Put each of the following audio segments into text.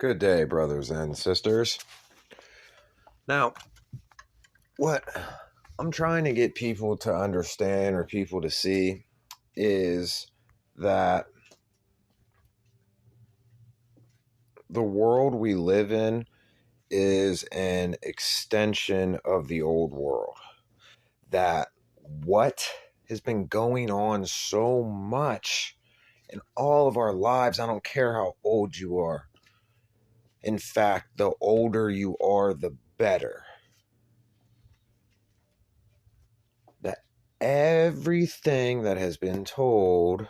Good day, brothers and sisters. Now, what I'm trying to get people to understand or people to see is that the world we live in is an extension of the old world. That what has been going on so much in all of our lives, I don't care how old you are. In fact, the older you are, the better. That everything that has been told,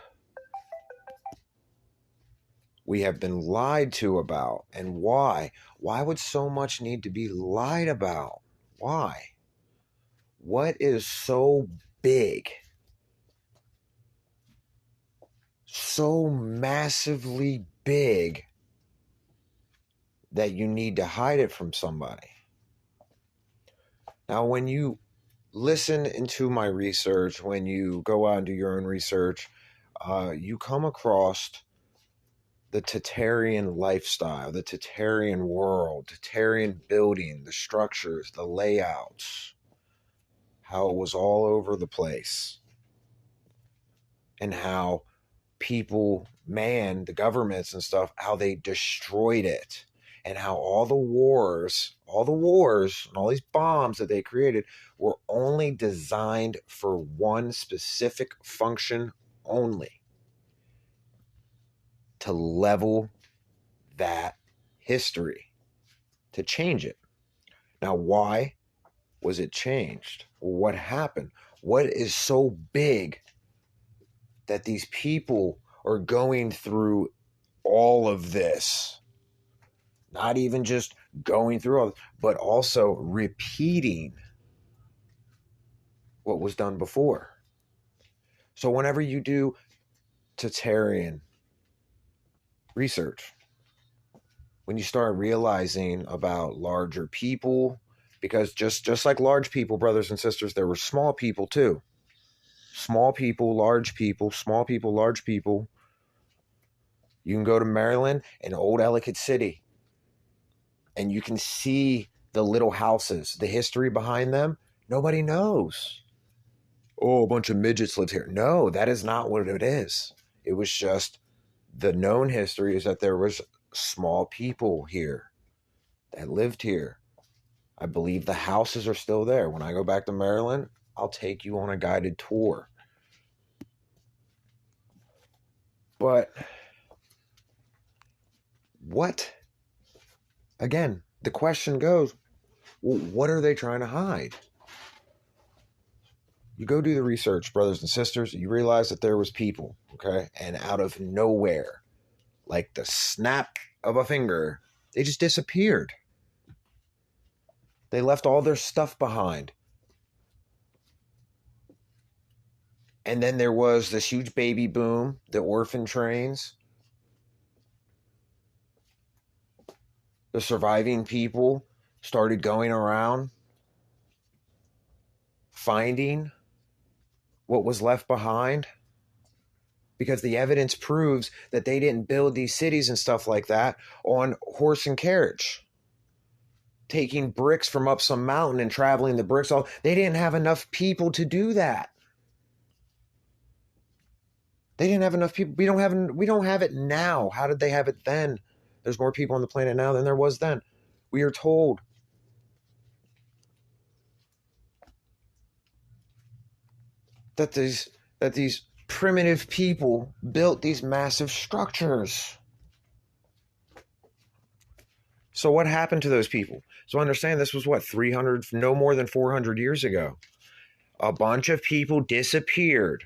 we have been lied to about. And why? Why would so much need to be lied about? Why? What is so big, so massively big, that you need to hide it from somebody? Now, when you listen into my research, when you go out and do your own research, you come across the Tartarian lifestyle, the Tartarian world, Tartarian building, the structures, the layouts, how it was all over the place, and how people, the governments and stuff, how they destroyed it, and how all the wars and all these bombs that they created were only designed for one specific function only: to level that history, to change it. Now, why was it changed? What happened? What is so big that these people are going through all of this? Not even just going through all, but also repeating what was done before. So whenever you do Tartarian research, when you start realizing about larger people, because just like large people, brothers and sisters, there were small people too. Small people, large people, small people, large people. You can go to Maryland and Old Ellicott City, and you can see the little houses, the history behind them. Nobody knows. Oh, a bunch of midgets lived here. No, that is not what it is. It was just the known history is that there was small people here that lived here. I believe the houses are still there. When I go back to Maryland, I'll take you on a guided tour. But what? Again, the question goes, well, what are they trying to hide? You go do the research, brothers and sisters, you realize that there was people, okay? And out of nowhere, like the snap of a finger, they just disappeared. They left all their stuff behind. And then there was this huge baby boom, the orphan trains. The surviving people started going around finding what was left behind, because the evidence proves that they didn't build these cities and stuff like that on horse and carriage, taking bricks from up some mountain and traveling the bricks all. They didn't have enough people to do that. They didn't have enough people. We don't have it now. How did they have it then? There's more people on the planet now than there was then. We are told that these primitive people built these massive structures. So what happened to those people? So understand, this was what, 300, no more than 400 years ago. A bunch of people disappeared.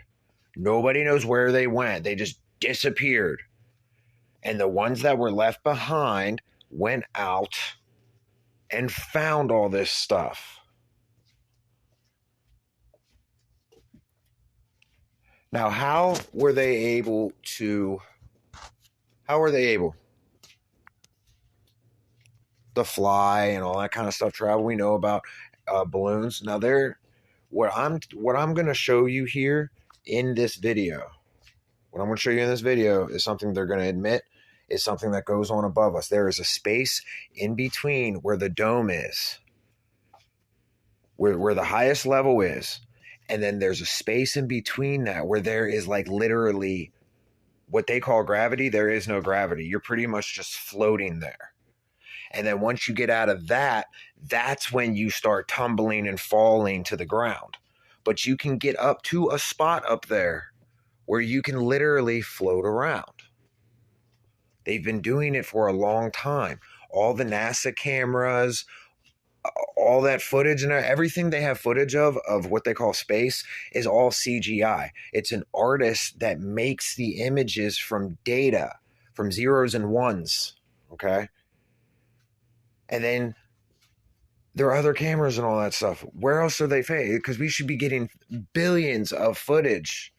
Nobody knows where they went. They just disappeared. And the ones that were left behind went out and found all this stuff. Now, how were they able? To fly and all that kind of stuff, travel? We know about balloons. Now, what I'm going to show you here in this video, what I'm going to show you in this video is something they're going to admit is something that goes on above us. There is a space in between where the dome is, where the highest level is. And then there's a space in between that where there is like literally what they call gravity. There is no gravity. You're pretty much just floating there. And then once you get out of that, that's when you start tumbling and falling to the ground. But you can get up to a spot up there where you can literally float around. They've been doing it for a long time. All the NASA cameras, all that footage and everything they have footage of what they call space is all CGI. It's an artist that makes the images from data, from zeros and ones, okay? And then there are other cameras and all that stuff. Where else are they fake? Because we should be getting billions of footage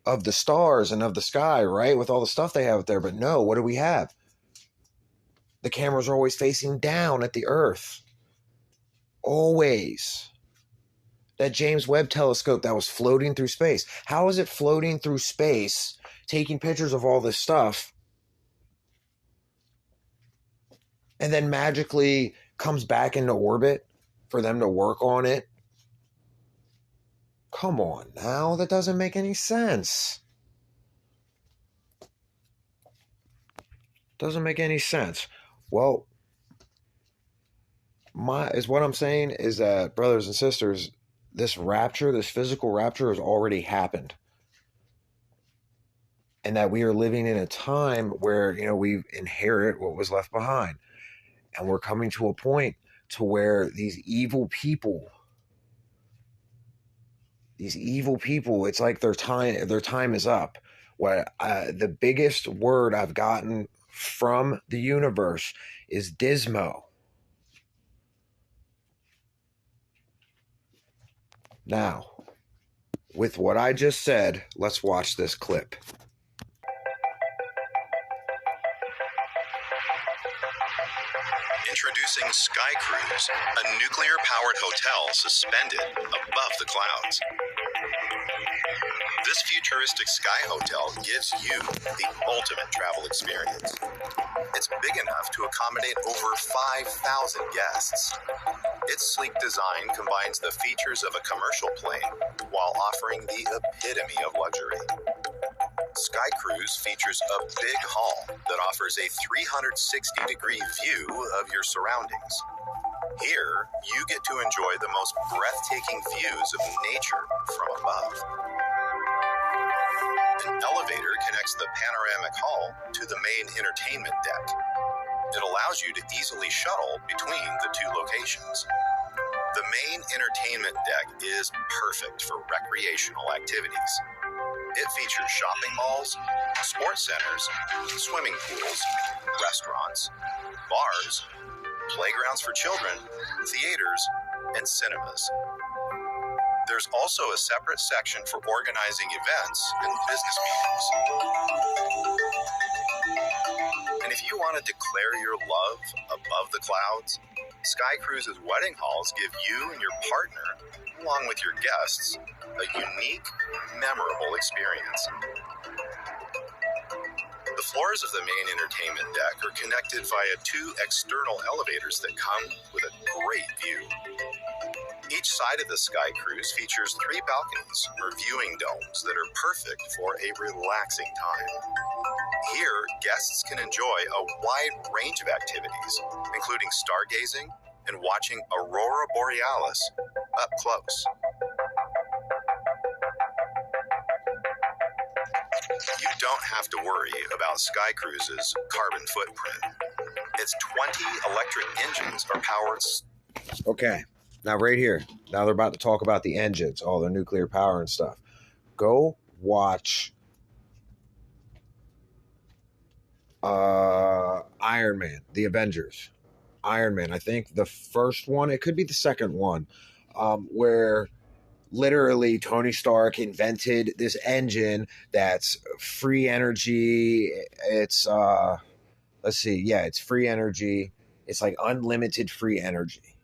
of the stars and of the sky, right? With all the stuff they have up there. But no, what do we have? The cameras are always facing down at the Earth. Always. That James Webb telescope that was floating through space. How is it floating through space, taking pictures of all this stuff, and then magically comes back into orbit for them to work on it? Come on now, that doesn't make any sense. Doesn't make any sense. Well, what I'm saying is that, brothers and sisters, this rapture, this physical rapture has already happened. And that we are living in a time where, we inherit what was left behind. And we're coming to a point to where these evil people, it's like their time is up. The biggest word I've gotten from the universe is Dismo. Now, with what I just said, let's watch this clip. Introducing Sky Cruise, a nuclear-powered hotel suspended above the clouds. This futuristic sky hotel gives you the ultimate travel experience. It's big enough to accommodate over 5,000 guests. Its sleek design combines the features of a commercial plane while offering the epitome of luxury. Sky Cruise features a big hall that offers a 360-degree view of your surroundings. Here, you get to enjoy the most breathtaking views of nature from above. An elevator connects the panoramic hall to the main entertainment deck. It allows you to easily shuttle between the two locations. The main entertainment deck is perfect for recreational activities. It features shopping malls, sports centers, swimming pools, restaurants, bars, playgrounds for children, theaters, and cinemas. There's also a separate section for organizing events and business meetings. And if you want to declare your love above the clouds, Sky Cruise's wedding halls give you and your partner, along with your guests, a unique, memorable experience. The floors of the main entertainment deck are connected via 2 external elevators that come with a great view. Each side of the Sky Cruise features 3 balconies or viewing domes that are perfect for a relaxing time. Here, guests can enjoy a wide range of activities, including stargazing and watching Aurora Borealis up close. You don't have to worry about Sky Cruise's carbon footprint. Its 20 electric engines are powered. Okay, now right here. Now they're about to talk about the engines, all the nuclear power and stuff. Go watch Iron Man, The Avengers. Iron Man, I think the first one, it could be the second one, where literally Tony Stark invented this engine that's free energy. It's it's free energy. It's like unlimited free energy.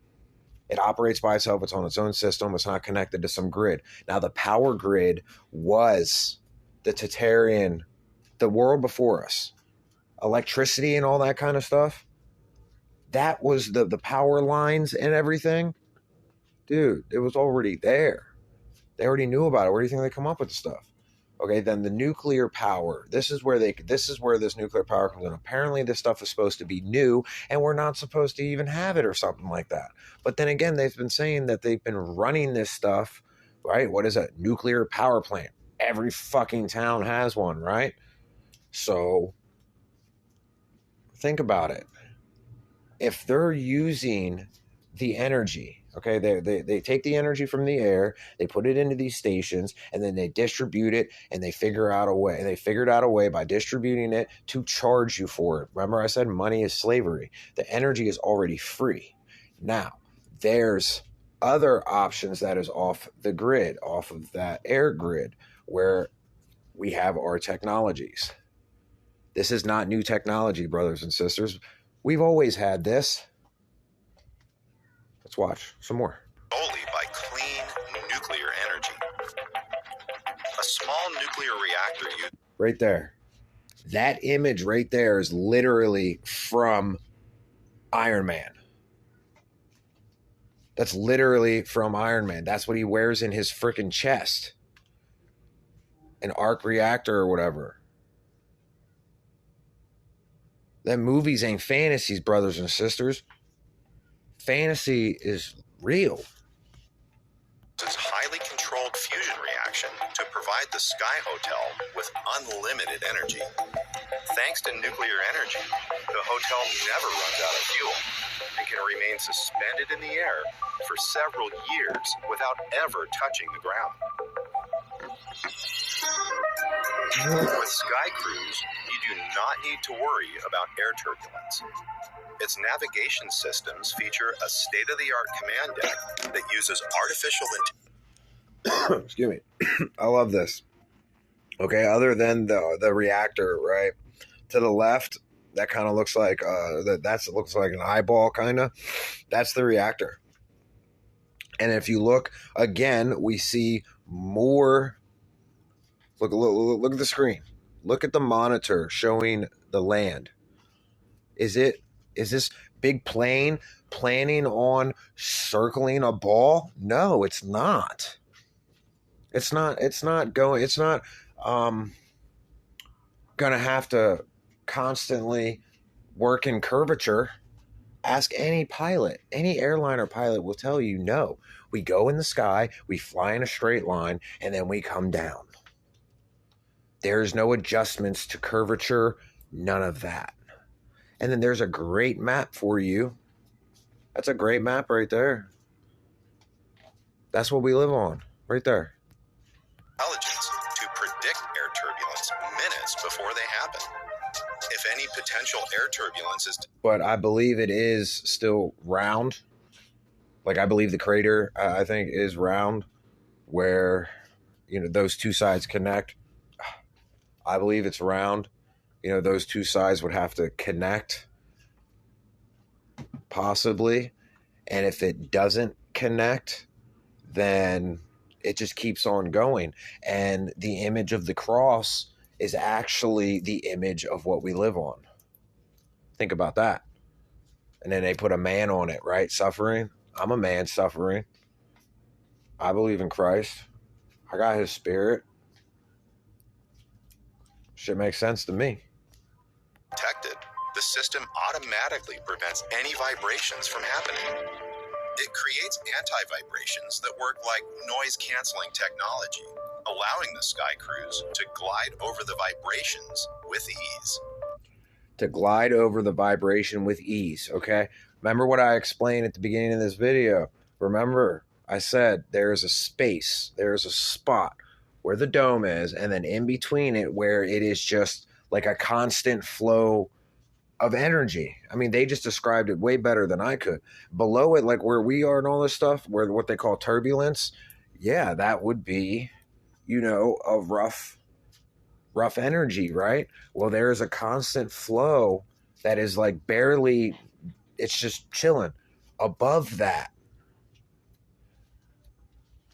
It operates by itself. It's on its own system. It's not connected to some grid. Now, the power grid was the Tartarian, the world before us. electricity and all that kind of stuff. That was the power lines and everything. Dude, it was already there. They already knew about it. Where do you think they come up with the stuff? Okay, then the nuclear power. This is where this nuclear power comes in. Apparently, this stuff is supposed to be new, and we're not supposed to even have it or something like that. But then again, they've been saying that they've been running this stuff, right? What is a nuclear power plant? Every fucking town has one, right? So think about it. If they're using the energy, okay, they take the energy from the air, they put it into these stations, and then they distribute it, and they figure out a way. And they figured out a way by distributing it to charge you for it. Remember I said money is slavery. The energy is already free. Now, there's other options that is off the grid, off of that air grid, where we have our technologies. This is not new technology, brothers and sisters. We've always had this. Let's watch some more. Solely by clean nuclear energy. A small nuclear reactor right there. That image right there is literally from Iron Man. That's literally from Iron Man. That's what he wears in his freaking chest. An arc reactor or whatever. Them movies ain't fantasies, brothers and sisters. Fantasy is real. Its highly controlled fusion reaction to provide the Sky Hotel with unlimited energy. Thanks to nuclear energy, the hotel never runs out of fuel and can remain suspended in the air for several years without ever touching the ground. With Sky Cruise, you do not need to worry about air turbulence. Its navigation systems feature a state-of-the-art command deck that uses artificial intelligence. Excuse me. I love this. Okay, other than the reactor, right? To the left, that kind of looks like looks like an eyeball, kind of. That's the reactor. And if you look again, we see more. Look at the screen. Look at the monitor showing the land. Is this big plane planning on circling a ball? No, it's not. It's not going to have to constantly work in curvature. Ask any pilot. Any airliner pilot will tell you no. We go in the sky, we fly in a straight line, and then we come down. There's no adjustments to curvature, none of that. And then there's a great map for you. That's a great map right there. That's what we live on, right there. Intelligence to predict air turbulence minutes before they happen. If any potential air turbulence is... But I believe it is still round. Like, I believe the crater, I think, is round, where, those two sides connect. I believe it's round. Those two sides would have to connect, possibly. And if it doesn't connect, then it just keeps on going. And the image of the cross is actually the image of what we live on. Think about that. And then they put a man on it, right? Suffering. I'm a man suffering. I believe in Christ. I got his spirit. Shit makes sense to me. Detected, the system automatically prevents any vibrations from happening. It creates anti-vibrations that work like noise-canceling technology, allowing the Sky Cruise to glide over the vibrations with ease. To glide over the vibration with ease, okay? Remember what I explained at the beginning of this video. Remember, I said there's a space, there's a spot where the dome is, and then in between it where it is just like a constant flow of energy. I mean, they just described it way better than I could. Below it, like where we are and all this stuff, where what they call turbulence, yeah, that would be, a rough energy, right? Well, there is a constant flow that is like barely, it's just chilling above that.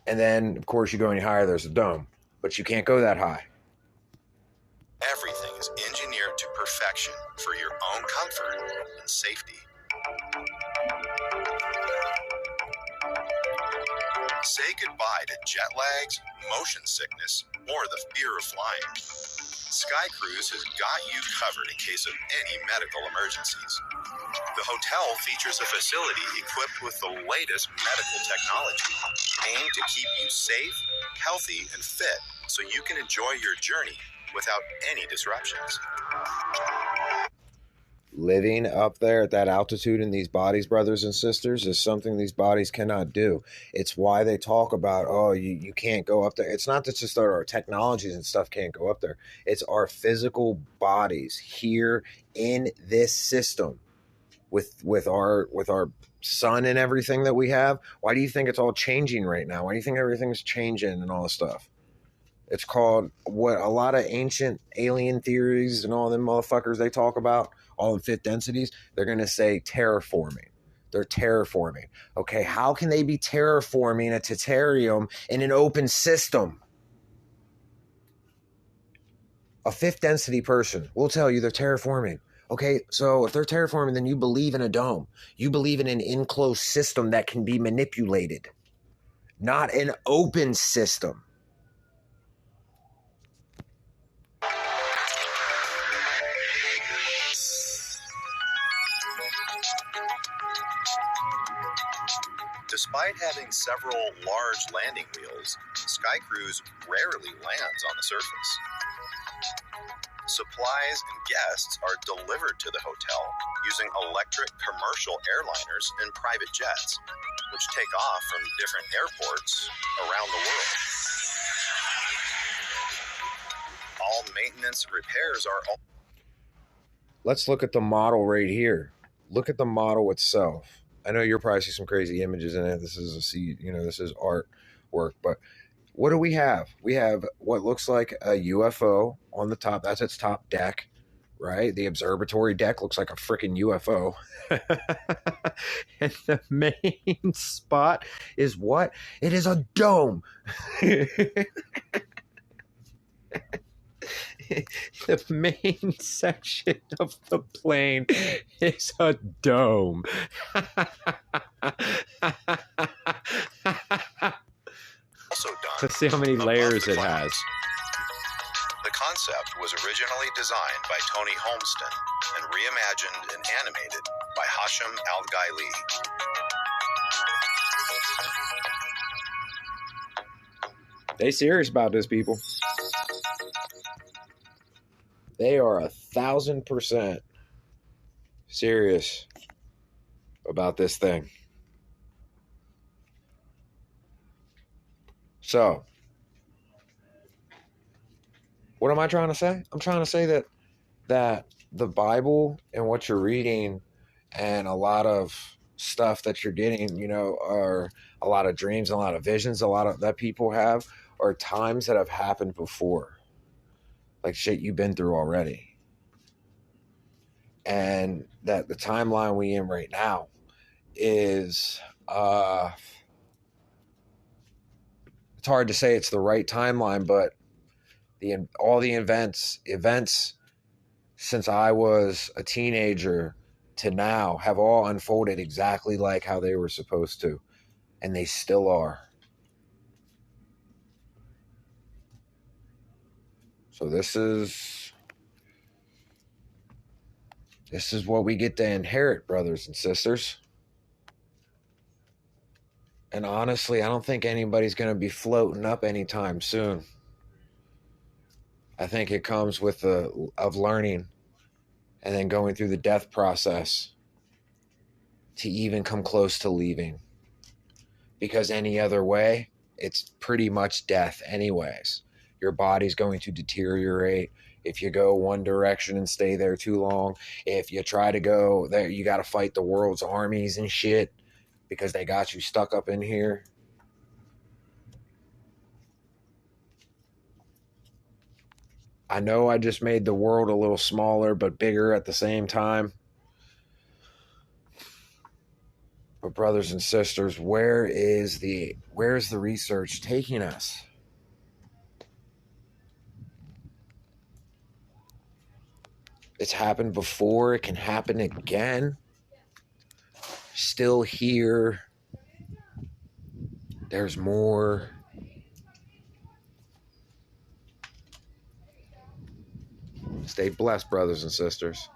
And then, of course, you go any higher, there's a dome. But you can't go that high. Everything is engineered to perfection Say goodbye to jet lags, motion sickness, or the fear of flying. Sky Cruise has got you covered in case of any medical emergencies. The hotel features a facility equipped with the latest medical technology aimed to keep you safe, healthy, and fit so you can enjoy your journey without any disruptions. Living up there at that altitude in these bodies, brothers and sisters, is something these bodies cannot do. It's why they talk about, oh, you can't go up there. It's not just that our technologies and stuff can't go up there. It's our physical bodies here in this system with our sun and everything that we have. Why do you think it's all changing right now? Why do you think everything's changing and all this stuff? It's called what a lot of ancient alien theories and all them motherfuckers they talk about, all the fifth densities, they're going to say terraforming. They're terraforming. Okay, how can they be terraforming a Terrarium in an open system? A fifth density person will tell you they're terraforming. Okay, so if they're terraforming, then you believe in a dome. You believe in an enclosed system that can be manipulated, not an open system. Despite having several large landing wheels, Sky Cruise rarely lands on the surface. Supplies and guests are delivered to the hotel using electric commercial airliners and private jets, which take off from different airports around the world. All maintenance and repairs are... Let's look at the model right here. Look at the model itself. I know you're probably see some crazy images in it. This is this is artwork, but what do we have? We have what looks like a UFO on the top. That's its top deck, right? The observatory deck looks like a freaking UFO. And the main spot is what? It is a dome. The main section of the plane is a dome. Also done. Let's see how many layers it has. The concept was originally designed by Tony Holmston and reimagined and animated by Hashim Al-Ghaili. They serious about this, people. They are 1,000% serious about this thing. So, what am I trying to say? I'm trying to say that the Bible and what you're reading and a lot of stuff that you're getting, are a lot of dreams, a lot of visions, a lot of that people have are times that have happened before. Like shit you've been through already. And that the timeline we in right now is it's hard to say it's the right timeline, but all the events since I was a teenager to now have all unfolded exactly like how they were supposed to, and they still are. So this is what we get to inherit, brothers and sisters. And honestly, I don't think anybody's going to be floating up anytime soon. I think it comes with of learning and then going through the death process to even come close to leaving. Because any other way, it's pretty much death anyways. Your body's going to deteriorate if you go one direction and stay there too long. If you try to go there, you got to fight the world's armies and shit because they got you stuck up in here. I know I just made the world a little smaller but bigger at the same time. But brothers and sisters, where's the research taking us? It's happened before. It can happen again. Still here. There's more. Stay blessed, brothers and sisters.